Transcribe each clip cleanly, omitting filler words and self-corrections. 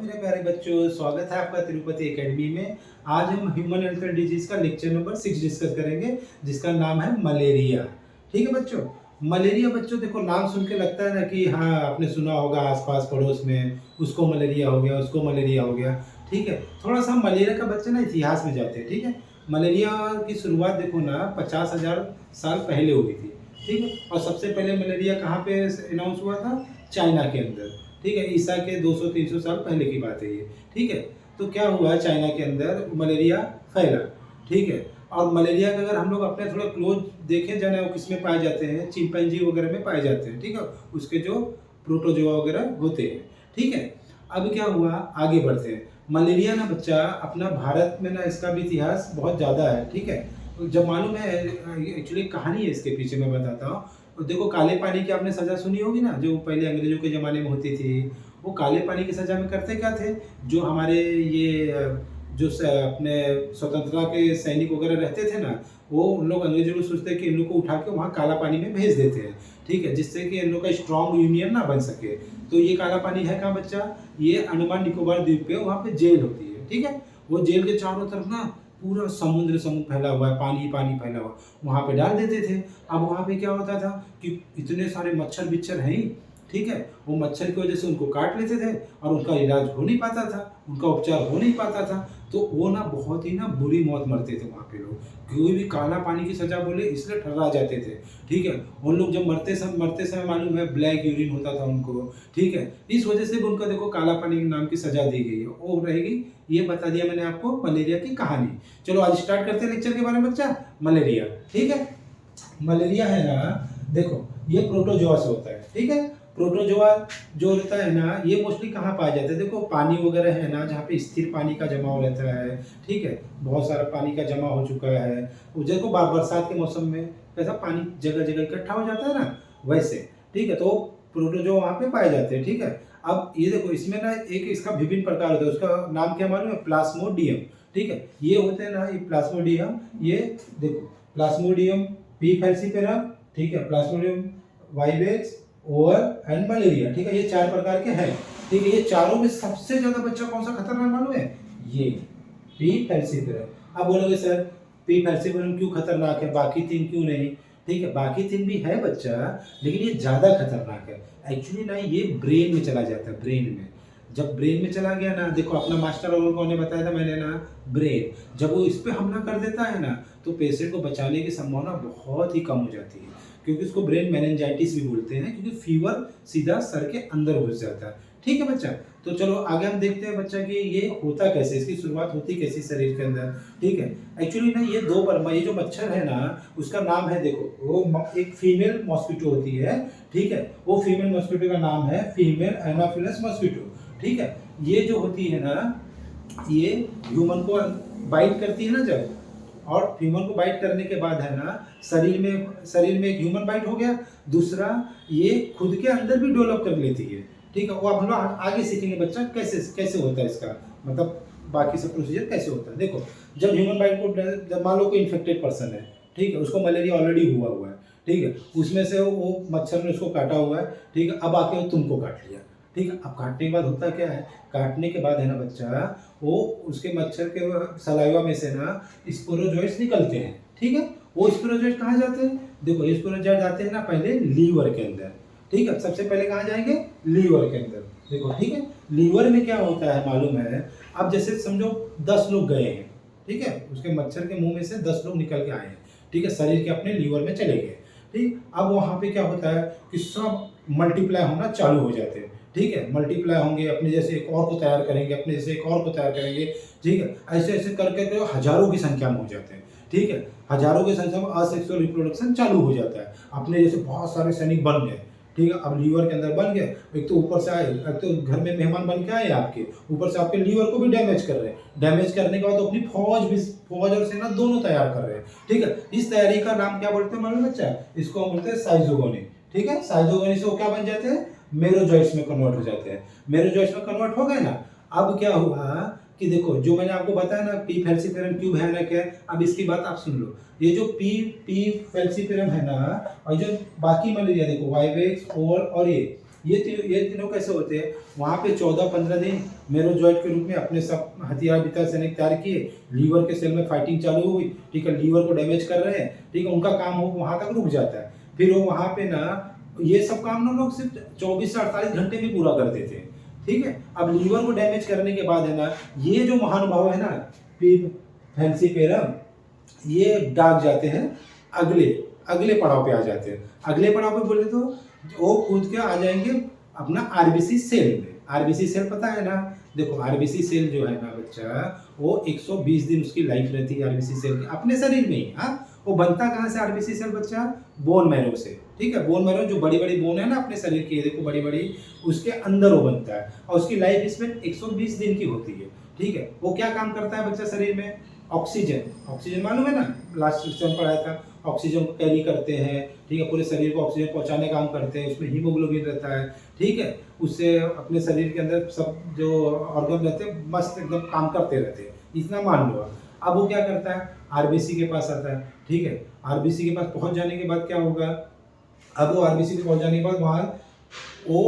मेरे प्यारे बच्चों, स्वागत है आपका तिरुपति एकेडमी में। आज हम ह्यूमन इन्फ्लुएंजा डिजीज का लेक्चर नंबर 6 डिस्कस करेंगे, जिसका नाम है मलेरिया। ठीक है बच्चों, मलेरिया बच्चों देखो नाम सुन के लगता है ना कि हाँ आपने सुना होगा आसपास पड़ोस में उसको मलेरिया हो गया, उसको मलेरिया हो गया। ठीक है, थोड़ा सा मलेरिया का बच्चे ना इतिहास में जाते हैं। ठीक है, मलेरिया की शुरुआत देखो ना 50,000 साल पहले हुई थी। ठीक है, और सबसे पहले मलेरिया कहाँ पे अनाउंस हुआ था? चाइना के अंदर। ठीक है, ईसा के 200-300 साल पहले की बात है ये। ठीक है, तो क्या हुआ चाइना के अंदर मलेरिया फैला। ठीक है, और मलेरिया का अगर हम लोग अपने थोड़ा क्लोज देखें जाना वो किस में पाए जाते हैं? चिंपैंजी वगैरह में पाए जाते हैं। ठीक है, उसके जो प्रोटोजोआ वगैरह होते हैं। ठीक है, अब क्या हुआ, आगे बढ़ते हैं। मलेरिया ना बच्चा अपना भारत में ना इसका भी इतिहास बहुत ज़्यादा है। ठीक है, तो जब मालूम है एक्चुअली कहानी है इसके पीछे, मैं बताता हूँ। तो देखो काले पानी की आपने सज़ा सुनी होगी ना, जो पहले अंग्रेजों के ज़माने में होती थी। वो काले पानी की सज़ा में करते क्या थे? जो हमारे ये जो अपने स्वतंत्रता के सैनिक वगैरह रहते थे ना, वो उन लोग अंग्रेजों को सोचते कि इन लोग को उठा के वहाँ काला पानी में भेज देते हैं। ठीक है, जिससे कि इन लोग का स्ट्रॉन्ग यूनियन ना बन सके। तो ये काला पानी है कहाँ बच्चा? ये अंडमान निकोबार द्वीप पे वहाँ पे जेल होती है। ठीक है, वो जेल के चारों तरफ ना पूरा समुद्र फैला हुआ है, पानी पानी फैला हुआ, वहाँ पे डाल देते थे। अब वहाँ पे क्या होता था कि इतने सारे मच्छर बिच्छर हैं ही। ठीक है, वो मच्छर की वजह से उनको काट लेते थे और उनका इलाज हो नहीं पाता था, उनका उपचार हो नहीं पाता था। तो वो ना बहुत ही ना बुरी मौत मरते थे वहाँ पे लोग। कोई भी काला पानी की सजा बोले इसलिए ठर्रा जाते थे। ठीक है, उन लोग जब मरते समय मालूम है ब्लैक यूरिन होता था उनको। ठीक है, इस वजह से भी उनको देखो काला पानी के नाम की सजा दी गई है। वो रहेगी, ये बता दिया मैंने आपको मलेरिया की कहानी। चलो आज स्टार्ट करते हैं लेक्चर के बारे में बच्चा। मलेरिया, ठीक है, मलेरिया है ना, देखो ये प्रोटोजोआ से होता है। ठीक है, प्रोटोजोआ जो होता है ना, ये मोस्टली कहाँ पाया जाता है? देखो पानी वगैरह है ना, जहाँ पे स्थिर पानी का जमाव रहता है। ठीक है, बहुत सारा पानी का जमा हो चुका है। देखो बरसात के मौसम में कैसा पानी जगह जगह इकट्ठा हो जाता है ना, वैसे। ठीक है, तो प्रोटोजोआ वहाँ पे पाए जाते हैं। ठीक है, अब ये देखो इसमें ना एक इसका विभिन्न प्रकार होता है, उसका नाम क्या मालूम है? प्लाज्मोडियम। ठीक है, ये होते हैं ना, ये प्लाज्मोडियम, ये देखो प्लाज्मोडियम पी फैल्सीपेरम। ठीक है, Plasmodium vivax over and malaria. ठीक है, ये 4 प्रकार के हैं। ठीक है, ये चारों में सबसे ज्यादा बच्चा कौन सा खतरनाक मालूम है? ये पी फैल्सीपेरम। अब बोलोगे सर पी फैल्सीपेरम क्यों खतरनाक है, बाकी 3 क्यों नहीं? ठीक है, बाकी 3 भी है बच्चा, लेकिन ये ज्यादा खतरनाक है। एक्चुअली ना ये ब्रेन में चला जाता है, ब्रेन में। जब ब्रेन में चला गया ना, देखो अपना मास्टर और कौन ने बताया था मैंने ना, ब्रेन। जब वो इस पे हमला कर देता है ना, तो पेशेंट को बचाने की संभावना बहुत ही कम हो जाती है, क्योंकि उसको ब्रेन मेनिंजाइटिस भी बोलते हैं, क्योंकि फीवर सीधा सर के अंदर घुस जाता है। ठीक है बच्चा, तो चलो आगे हम देखते हैं बच्चा कि ये होता कैसे, इसकी शुरुआत होती कैसी शरीर के अंदर। ठीक है, एक्चुअली ना ये ये जो मच्छर है ना, उसका नाम है, देखो वो एक फीमेल मॉस्किटो होती है। ठीक है, वो फीमेल मॉस्किटो का नाम है फीमेल एनाफिलस मॉस्किटो। ठीक है, ये जो होती है ना, ये ह्यूमन को बाइट करती है ना जब, और ह्यूमन को बाइट करने के बाद है ना, शरीर में एक ह्यूमन बाइट हो गया, दूसरा ये खुद के अंदर भी डेवलप कर लेती है। ठीक है, वो अब हम लोग आगे सीखेंगे बच्चा कैसे कैसे होता है इसका, मतलब बाकी सब प्रोसीजर कैसे होता है। देखो जब ह्यूमन बाइट को, जब मान लो कोई इन्फेक्टेड पर्सन है, ठीक है, उसको मलेरिया ऑलरेडी हुआ है। ठीक है, उसमें से वो मच्छर ने उसको काटा हुआ है। ठीक है, अब आके वो तुमको काट लिया। ठीक है, अब काटने के बाद होता क्या है? काटने के बाद है ना बच्चा, वो उसके मच्छर के सलाइवा में से ना स्पोरोजोइट्स निकलते हैं। ठीक है, वो स्पोरोजोइट्स कहाँ जाते हैं? देखो ये स्पोरोजोइट्स जाते हैं ना पहले लीवर के अंदर। ठीक है, सबसे पहले कहाँ जाएंगे? लीवर के अंदर। देखो ठीक है, लीवर में क्या होता है मालूम है? अब जैसे समझो 10 लोग गए हैं। ठीक है, उसके मच्छर के मुंह में से 10 लोग निकल के आए हैं। ठीक है, शरीर के अपने लीवर में चले गए। ठीक, अब वहाँ पे क्या होता है कि सब मल्टीप्लाई होना चालू हो जाते हैं। ठीक है, मल्टीप्लाई होंगे, अपने जैसे एक और को तैयार करेंगे, अपने जैसे एक और को तैयार करेंगे। ठीक है, ऐसे ऐसे करके तो हजारों की संख्या में हो जाते हैं। ठीक है, हजारों की संख्या में असेक्सुअल रिप्रोडक्शन चालू हो जाता है। अपने जैसे बहुत सारे सैनिक बन गए। ठीक है, अब लीवर के अंदर बन गए, एक तो ऊपर से आए, एक तो घर में मेहमान बन के आए आपके, ऊपर से आपके लीवर को भी डैमेज कर रहे हैं। डैमेज करने के बाद तो अपनी फौज और सेना दोनों तैयार कर रहे हैं। ठीक है, इस तैयारी का नाम क्या बोलते हैं मालूम बच्चा? इसको हम बोलते हैं साइजोगोनी। ठीक है, साइजोगोनी से वो क्या बन जाते हैं? मेरोजॉइट्स में कन्वर्ट हो जाते हैं। मेरोजॉइट्स में कन्वर्ट हो गए ना, अब क्या हुआ कि देखो जो मैंने आपको बताया ना पी फैल्सीपेरम क्यों भयानक है, अब इसकी बात आप सुन लो। ये जो पी फैल्सीपेरम है ना, और जो बाकी मलेरिया देखो वाइवेक्स और ये ये तीनों कैसे होते हैं, वहाँ पे 14-15 दिन मेरोजॉइट के रूप में अपने सब हथियार वितार सैनिक तैयार किए, लीवर के सेल में फाइटिंग चालू हुई, ठीक है, लीवर को डैमेज कर रहे हैं, ठीक है, उनका काम हो वहाँ तक रुक जाता है। फिर वो वहाँ पे ना ये सब काम ना लोग सिर्फ 24 से 48 घंटे में पूरा कर देते हैं, ठीक है। अब लीवर को डैमेज करने के बाद है ना, ये जो महानुभाव है ना पीप फैंसीपेरम, ये दाग जाते हैं अगले अगले पड़ाव पे आ जाते हैं। अगले पड़ाव पे बोले तो वो कूद के आ जाएंगे अपना आरबीसी सेल में। आरबीसी सेल पता है ना, देखो आरबीसी सेल जो है ना बच्चा, वो 120 दिन उसकी लाइफ रहती है आरबीसी सेल की अपने शरीर में ही। हाँ, वो बनता कहाँ से आरबीसी सेल बच्चा, बोन मैरो से, ठीक है। बोन मैरो जो बड़ी बड़ी बोन है ना अपने शरीर की, देखो बड़ी बड़ी, उसके अंदर वो बनता है और उसकी लाइफ इसमें 120 दिन की होती है, ठीक है। वो क्या काम करता है बच्चा शरीर में, ऑक्सीजन मालूम है ना, लास्ट लेक्चर में पढ़ाया था, ऑक्सीजन को कैरी करते हैं, ठीक है, पूरे शरीर को ऑक्सीजन पहुंचाने का काम करते हैं, उसमें हीमोग्लोबिन रहता है, ठीक है, उससे अपने शरीर के अंदर सब जो ऑर्गन रहते हैं मस्त एकदम काम करते रहते हैं, इतना मान लो। अब वो क्या करता है, आरबीसी के पास आता है, ठीक है, आरबीसी के पास पहुंच जाने के बाद क्या होगा, अब वो आरबीसी के पहुंच जाने के बाद वहाँ वो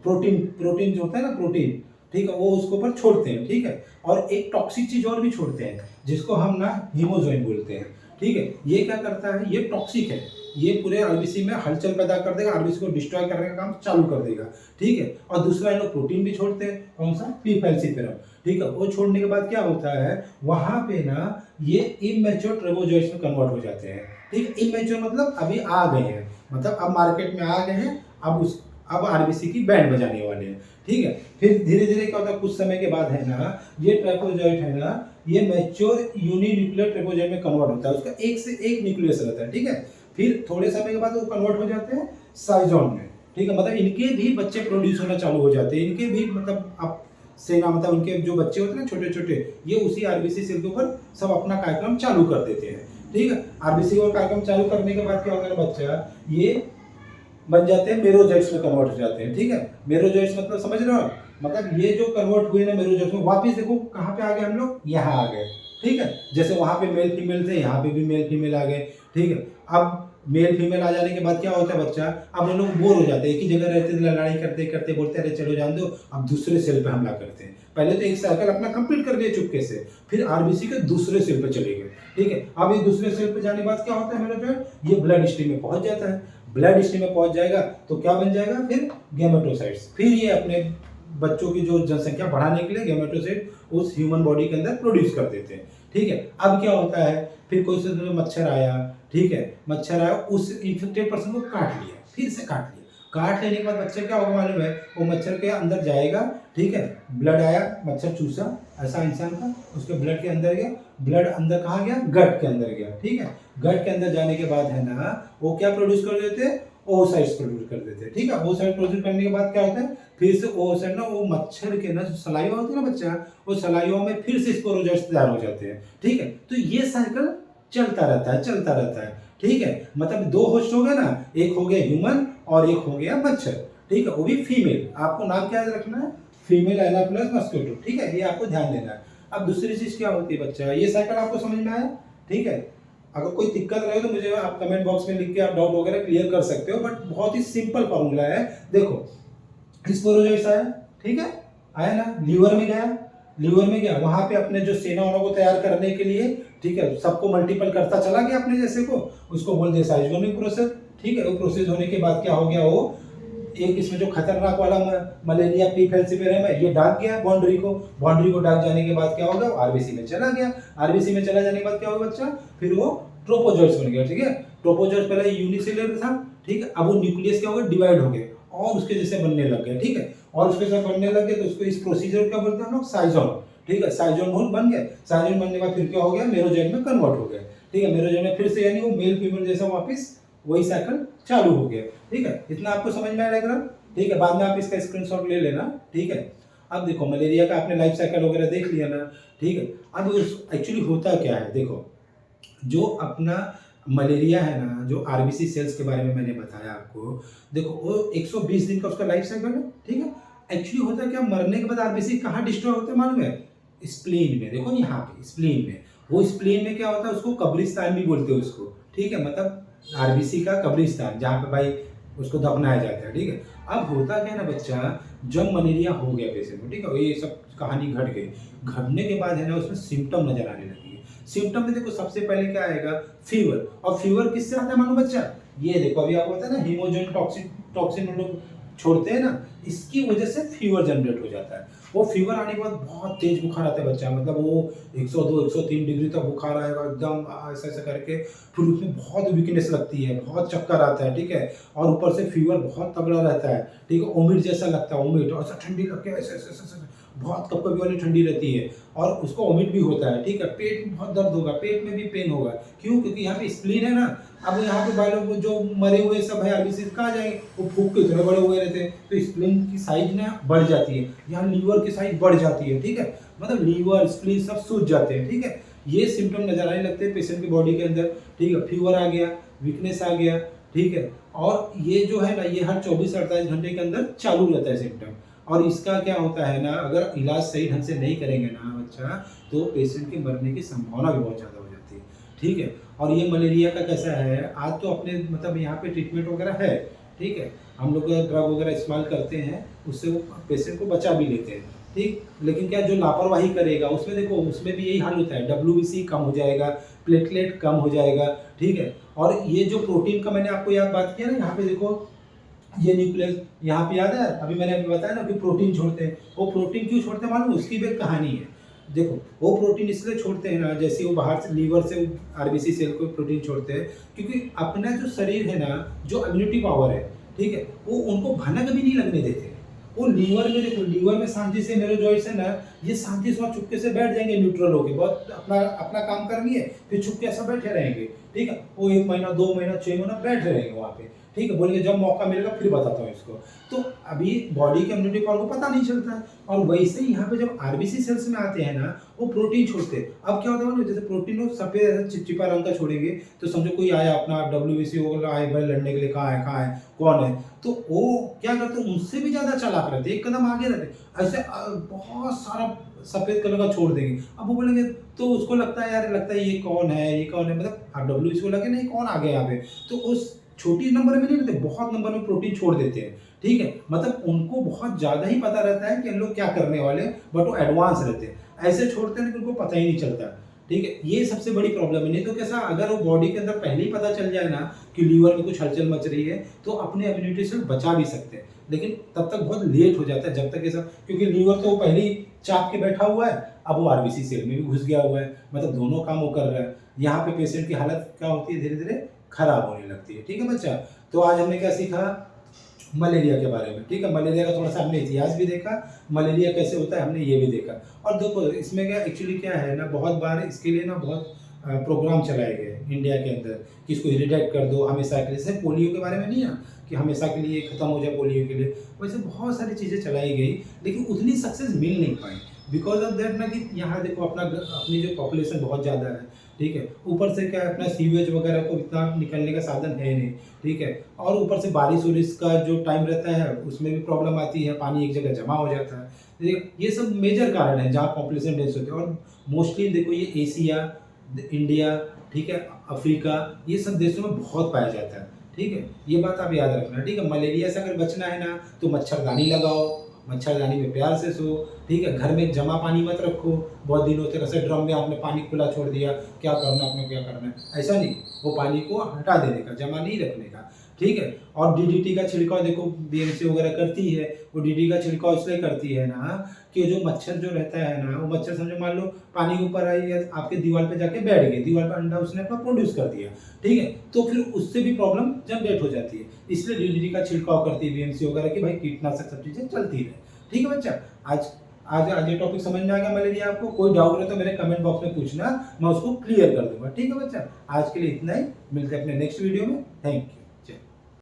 प्रोटीन जो होता है ना, प्रोटीन, ठीक है, वो उसके ऊपर छोड़ते हैं, ठीक है, और एक टॉक्सिक चीज और भी छोड़ते हैं जिसको हम ना हीमोजोइन बोलते हैं, ठीक है। ये क्या करता है, ये टॉक्सिक है, ये पूरे आरबीसी में हलचल पैदा कर देगा, आरबीसी को डिस्ट्रॉय करने का काम चालू कर देगा, ठीक है। और दूसरा ये लोग प्रोटीन भी छोड़ते हैं, कौन सा, पी फैंसीपेरम, ठीक है। वो छोड़ने के बाद क्या होता है, वहां पे ना ये इमैच्योर ट्रेपोजॉइट्स में कन्वर्ट हो जाते हैं, ठीक है। इमैच्योर मतलब अभी आ गए हैं, मतलब अब मार्केट में आ गए हैं, अब आरबीसी की बैंड बजाने वाले हैं, ठीक है। फिर धीरे धीरे क्या होता है, कुछ समय के बाद है ना, ये ट्रेपोजॉइट है ना, ये मैच्योर यूनिन्यूक्लियर ट्रेपोजॉइट में कन्वर्ट होता है, उसका एक से एक न्यूक्लियस रहता है, ठीक है। फिर थोड़े समय के बाद वो कन्वर्ट हो जाते हैं साइजोन में, ठीक है, मतलब इनके भी बच्चे प्रोड्यूस होना चालू हो जाते हैं, इनके भी मतलब अब सेना, मतलब उनके जो बच्चे होते हैं ना छोटे छोटे, ये उसी आरबीसी सेल के ऊपर सब अपना कार्यक्रम चालू कर देते हैं, ठीक है। आरबीसी का कार्यक्रम चालू करने के बाद क्या होगा ना बच्चा, ये बन जाते हैं मेरोजॉइट्स में कन्वर्ट हो जाते हैं, ठीक है। मेरोजॉइट्स मतलब समझ रहे हो, मतलब ये जो कन्वर्ट हुए ना मेरोजॉइट्स में, वापस देखो कहाँ पे आ गए हम लोग, यहाँ आ गए, ठीक है। जैसे वहाँ पे मेल फीमेल थे, यहाँ पे भी मेल फीमेल आ गए, ठीक है। अब मेल फीमेल आ जाने के बाद क्या होता है बच्चा, अब हम लोग बोर हो जाते हैं, एक ही जगह रहते थे, लड़ाई करते करते बोलते अरे चलो जान दो, अब दूसरे सेल पे हमला करते हैं। पहले तो एक साइकिल अपना कंप्लीट कर लिए चुपके से, फिर आरबीसी के दूसरे सेल पे चले गए, ठीक है। अब ये दूसरे सेल पे जाने के बाद क्या होता है मेरा जो, ये ब्लड स्ट्रीम में पहुंच जाता है, ब्लड स्ट्रीम में पहुंच जाएगा तो क्या बन जाएगा, फिर गैमेटोसाइट्स, फिर ये अपने बच्चों की जो जनसंख्या बढ़ाने के लिए गैमेटोसाइट उस ह्यूमन बॉडी के अंदर प्रोड्यूस कर देते हैं, ठीक है। अब क्या होता है, फिर कोई से मच्छर आया, ठीक है, मच्छर आया, उस इन्फेक्टेड पर्सन को काट लिया, फिर से काट लिया, काट लेने के बाद बच्चे क्या होगा मालूम है, वो मच्छर के अंदर जाएगा, ठीक है, ब्लड आया, मच्छर चूसा ऐसा इंसान का, उसके ब्लड के अंदर गया, ब्लड अंदर कहाँ गया, गट के अंदर गया, ठीक है। गट के अंदर जाने के बाद है ना, वो क्या प्रोड्यूस कर देते हैं, ओसाइट्स प्रोड्यूस कर देते हैं, ठीक है। ओसाइट प्रोड्यूस करने के बाद क्या होता है, फिर से ओसाइट ना, वो मच्छर के ना जो सलाइवा होती है ना बच्चा, वो सलाइवा में फिर से स्पोरोजोइट्स तैयार हो जाते हैं, ठीक है। तो ये साइकिल चलता रहता है, ठीक है। मतलब दो होस्ट हो गए ना, एक हो गया ह्यूमन और एक हो गया मच्छर, ठीक है, वो भी फीमेल। आपको नाम क्या याद रखना है, फीमेल एनाफिलस मस्कीटो, ठीक है, ये आपको ध्यान देना है। अब दूसरी चीज क्या होती है बच्चा, ये साइकिल आपको समझ में आया, ठीक है। अगर कोई दिक्कत रहे तो मुझे आप कमेंट बॉक्स में लिख के आप डाउट वगैरह क्लियर कर सकते हो, बट बहुत ही सिंपल फॉर्मूला है। देखो स्पोरोजोइट्स आया, ठीक है, आया ना, लीवर में गया, वहां पे अपने जो सेना को तैयार करने के लिए, ठीक है, सबको मल्टीपल करता चला गया अपने जैसे को, उसको बोल दिया साइगोनिक प्रोसेस, ठीक है। वो प्रोसेस होने के बाद क्या हो गया, वो एक इसमें जो खतरनाक वाला मलेरिया पी फैंसीपेरम है, ये दाग गया बाउंड्री को दाग जाने के बाद क्या होगा, आरबीसी में चला गया, आरबीसी में चला जाने के बाद क्या होगा बच्चा, फिर वो ट्रोपोजोइट्स बन गया, ठीक है। ट्रोपोजोइट्स पहले यूनिसेलुलर था, ठीक है, अब वो न्यूक्लियस क्या होगा, डिवाइड हो गए और उसके जैसे बनने लग गया, ठीक है। और उसके साथ बनने लग गए तो उसको इस प्रोसीजर क्या बोलते हैं हम लोग, साइजोन, ठीक है। साइजोन बोन बन गया, साइजोन बनने के बाद फिर क्या हो गया, मेरोजोइट में कन्वर्ट हो गया, ठीक है। मेरोजोइट में फिर से यानी वो मेल फीमेल जैसा वापस वही साइकिल चालू हो गया, ठीक है। इतना आपको समझ में आएगा, ठीक है। बाद में आप इसका स्क्रीनशॉट ले लेना, ठीक है। अब देखो मलेरिया का आपने लाइफ साइकिल वगैरह देख लिया ना, ठीक है। अब एक्चुअली होता क्या है, देखो जो अपना मलेरिया है ना, जो आरबीसी सेल्स के बारे में मैंने बताया आपको, देखो वो 120 दिन का उसका लाइफ साइकिल है, ठीक है। एक्चुअली होता क्या, मरने के बाद आरबीसी कहाँ डिस्ट्रॉय होते हैं मालूम है, स्प्लीन में, देखो यहाँ पे स्प्लीन में। वो स्प्लीन में क्या होता है, उसको कब्रिस्तान भी बोलते हैं उसको, ठीक है, मतलब आरबीसी का कब्रिस्तान, जहाँ पे भाई उसको दफनाया जाता है, ठीक है। अब होता क्या है ना बच्चा, जब मलेरिया हो गया पेशेंट को, ठीक है, ये सब कहानी घट गई, घटने के बाद है ना उसमें सिम्टम नजर आने लगेंगे। सिम्टम में देखो सबसे पहले क्या आएगा, फीवर। और फीवर किससे आता है मालूम बच्चा, ये देखो अभी आपको पता है ना, हीमोजन टॉक्सिन टॉक्सिन हम लोग छोड़ते हैं ना, इसकी वजह से फीवर जनरेट हो जाता है। वो फीवर आने के बाद बहुत तेज बुखार आता है बच्चा, मतलब वो 102 103 डिग्री तक बुखार आएगा एकदम, ऐसा ऐसा करके। फिर उसमें बहुत वीकनेस लगती है, बहुत चक्कर आता है, ठीक है। और ऊपर से फीवर बहुत तगड़ा रहता है, ठीक है, ओमिट जैसा लगता है, ओमिट और ऐसा ठंडी लग के ऐसे ऐसे ऐसे बहुत कपकपी वाली ठंडी रहती है। और उसको ओमिट भी होता है, ठीक है। पेट में बहुत दर्द होगा, पेट में भी पेन होगा, क्यों, क्योंकि यहाँ पे स्प्लीन है ना। अब यहाँ पे बायो जो मरे हुए सब है आरबीसी कहाँ जाएंगे, वो फूक के इतने बड़े हुए रहते हैं, तो स्प्लीन की साइज ना बढ़ जाती है, यहाँ लीवर की साइज बढ़ जाती है, ठीक है। मतलब लीवर स्प्लीन सब सूज जाते हैं, ठीक है। ये सिम्टम नजर आने लगते हैं पेशेंट की बॉडी के अंदर, ठीक है। फीवर आ गया, वीकनेस आ गया, ठीक है। और ये जो है ना, ये हर 24-48 घंटे के अंदर चालू रहता है सिम्टम। और इसका क्या होता है ना, अगर इलाज सही ढंग से नहीं करेंगे ना बच्चा, तो पेशेंट के मरने की संभावना भी बहुत ज़्यादा हो जाती है, ठीक है। और ये मलेरिया का कैसा है, आज तो अपने मतलब यहाँ पे ट्रीटमेंट वगैरह है, ठीक है। हम लोग ड्रग वगैरह इस्तेमाल करते हैं, उससे वो पेशेंट को बचा भी लेते हैं, ठीक। लेकिन क्या जो लापरवाही करेगा उसमें देखो, उसमें भी यही हाल होता है, WBC कम हो जाएगा, प्लेटलेट कम हो जाएगा, ठीक है। और ये जो प्रोटीन का मैंने आपको याद बात किया ना, यहाँ पे देखो ये न्यूक्लियस यहाँ पे याद है, अभी मैंने अभी बताया ना कि प्रोटीन छोड़ते हैं। वो प्रोटीन क्यों छोड़ते हैं मालूम, उसकी भी एक कहानी है। देखो वो प्रोटीन इसलिए छोड़ते हैं ना, जैसे वो बाहर से लीवर से आरबीसी सेल को प्रोटीन छोड़ते हैं, क्योंकि अपना जो शरीर है ना, जो इम्यूनिटी पावर है, ठीक है, वो उनको भनक भी नहीं लगने देते। वो लीवर में देखो, लीवर में शांति से मेरे जॉइंट्स है ना, ये शांति से वहाँ चुपके से बैठ जाएंगे न्यूट्रल होके, बहुत अपना अपना काम करेंगे, फिर चुपके ऐसा बैठे रहेंगे, ठीक है। वो 1 महीना 2 महीना 6 महीना बैठे रहेंगे वहाँ पे, ठीक है। बोलेंगे जब मौका मिलेगा फिर बताता हूँ इसको। तो अभी बॉडी के इम्यूनिटी पावर को पता नहीं चलता है। और वैसे ही यहाँ पे जब आरबीसी सेल्स में आते हैं ना, वो प्रोटीन छोड़ते हैं। अब क्या होता है, जैसे प्रोटीन लोग सफेद चिपचिपा रंग का छोड़ेंगे, तो समझो कोई आया अपना WBC वगैरह आए भाई लड़ने के लिए, कहाँ है कौन है, तो वो क्या करते हैं, उनसे भी ज्यादा चालाक रहते, एक कदम आगे रहते, ऐसे बहुत सारा सफेद कलर का छोड़ देंगे। अब वो बोलेंगे, तो उसको लगता है यार, लगता है ये कौन है, ये कौन है, मतलब WBC को लगे नहीं कौन आ गया यहाँ पे, तो उस छोटी नंबर में नहीं रहते, बहुत नंबर में प्रोटीन छोड़ देते हैं, ठीक है। मतलब उनको बहुत ज्यादा ही पता रहता है कि हम लोग क्या करने वाले हैं, बट वो एडवांस रहते हैं, ऐसे छोड़ते हैं कि उनको पता ही नहीं चलता, ठीक है। ये सबसे बड़ी प्रॉब्लम है। नहीं तो कैसा, अगर वो बॉडी के अंदर पहले ही पता चल जाए ना कि लीवर में कुछ हलचल मच रही है, तो अपने इम्यूनिटी से बचा भी सकते हैं, लेकिन तब तक बहुत लेट हो जाता है, जब तक ये सब, क्योंकि लीवर तो पहले ही चाप के बैठा हुआ है, अब वो आरबीसी सेल में भी घुस गया हुआ है, मतलब दोनों काम वो कर रहा है। यहाँ पे पेशेंट की हालत क्या होती है, धीरे धीरे खराब होने लगती है, ठीक है बच्चा। तो आज हमने क्या सीखा, मलेरिया के बारे में, ठीक है। मलेरिया का थोड़ा सा हमने इतिहास भी देखा, मलेरिया कैसे होता है हमने ये भी देखा। और देखो इसमें क्या एक्चुअली क्या है ना, बहुत बार इसके लिए ना बहुत प्रोग्राम चलाए गए इंडिया के अंदर कि इसको इरेडिकेट कर दो हमेशा के लिए। जैसे पोलियो के बारे में नहीं है कि हमेशा के लिए खत्म हो जाए पोलियो के लिए, वैसे बहुत सारी चीज़ें चलाई गई, लेकिन उतनी सक्सेस मिल नहीं पाई, बिकॉज ऑफ दैट ना कि यहाँ देखो अपनी जो पॉपुलेशन बहुत ज़्यादा है, ठीक है। ऊपर से क्या है, अपना सीवेज वगैरह को इतना निकलने का साधन है नहीं, ठीक है। और ऊपर से बारिश वारिश का जो टाइम रहता है उसमें भी प्रॉब्लम आती है, पानी एक जगह जमा हो जाता है। ये सब मेजर कारण है जहाँ पॉपुलेशन डेंस होती है। और मोस्टली देखो ये एशिया, इंडिया, ठीक है, अफ्रीका, ये सब देशों में बहुत पाया जाता है, ठीक है। ये बात आप याद रखना, ठीक है। मलेरिया से अगर बचना है ना, तो मच्छरदानी लगाओ, मच्छरदानी में प्यार से सो, ठीक है। घर में जमा पानी मत रखो, बहुत दिनों तक ऐसे ड्रम में आपने पानी खुला छोड़ दिया, क्या करना आपने, क्या करना है, ऐसा नहीं, वो पानी को हटा देने का, जमा नहीं रखने का, ठीक है। और DDT का छिड़काव देखो BMC वगैरह करती है, वो DDT का छिड़काव इसलिए करती है ना कि जो मच्छर जो रहता है ना, वो मच्छर समझो मान लो पानी के ऊपर आई है, आपके दीवार पे जाके बैठ गई, दीवार पे अंडा उसने अपना प्रोड्यूस कर दिया, ठीक है, तो फिर उससे भी प्रॉब्लम जनरेट हो जाती है। इसलिए DDT का छिड़काव करती है BMC वगैरह की, भाई कीटनाशक सब चीजें चलती है, ठीक है बच्चा। आज आज आज ये टॉपिक समझ में आ गया मलेरिया आपको, कोई डाउट है तो मेरे कमेंट बॉक्स में पूछना, मैं उसको क्लियर कर दूंगा, ठीक है बच्चा। आज के लिए इतना ही, मिलते हैं अपने नेक्स्ट वीडियो में, थैंक यू।